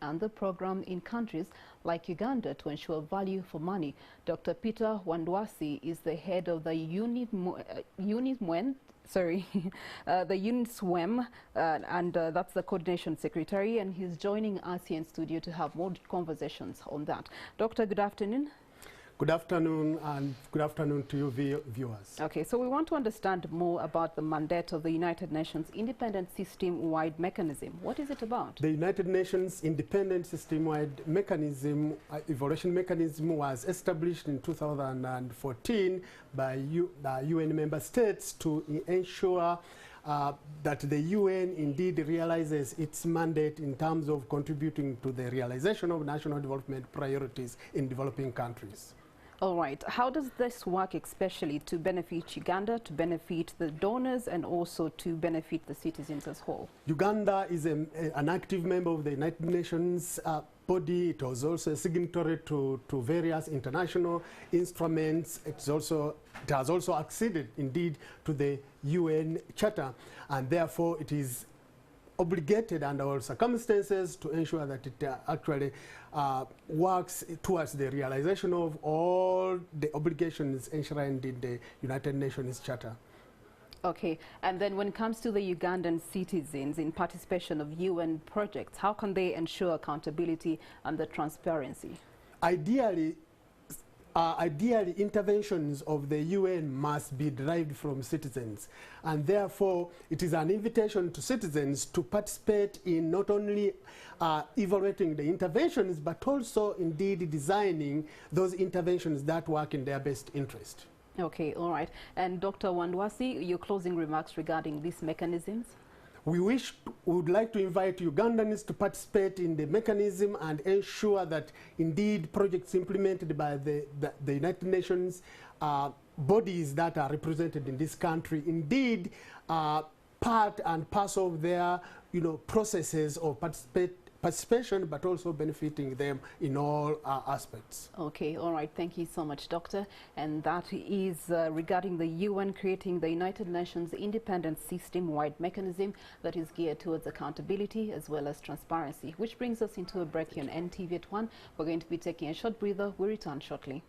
and the program in countries like Uganda to ensure value for money. Dr. Peter Wandwasi is the head of the UNISWEM, and that's the Coordination Secretary, and he's joining us here in studio to have more conversations on that. Doctor, good afternoon. Good afternoon, and good afternoon to you viewers. Okay, so we want to understand more about the mandate of the United Nations Independent System-Wide Mechanism. What is it about? The United Nations Independent System-Wide Mechanism, Evaluation Mechanism, was established in 2014 by the UN member states to ensure that the UN indeed realizes its mandate in terms of contributing to the realization of national development priorities in developing countries. All right. How does this work, especially to benefit Uganda, to benefit the donors, and also to benefit the citizens as whole? Uganda is an active member of the United Nations body. It was also a signatory to various international instruments. It has also acceded, indeed, to the UN Charter, and therefore it is obligated under all circumstances to ensure that it actually works towards the realization of all the obligations enshrined in the United Nations Charter. Okay, and then when it comes to the Ugandan citizens in participation of UN projects, how can they ensure accountability and the transparency? Ideally, interventions of the UN must be derived from citizens, and therefore it is an invitation to citizens to participate in not only evaluating the interventions, but also indeed designing those interventions that work in their best interest. Okay, all right. And Dr. Wandwasi, your closing remarks regarding these mechanisms? We would like to invite Ugandans to participate in the mechanism and ensure that indeed projects implemented by the United Nations bodies that are represented in this country indeed are part and parcel of their processes of participation, but also benefiting them in all aspects. Okay, all right. Thank you so much, Doctor. And that is regarding the UN creating the United Nations Independent System-Wide Mechanism that is geared towards accountability as well as transparency, which brings us into a break here on NTV at 1. We're going to be taking a short breather. We'll return shortly.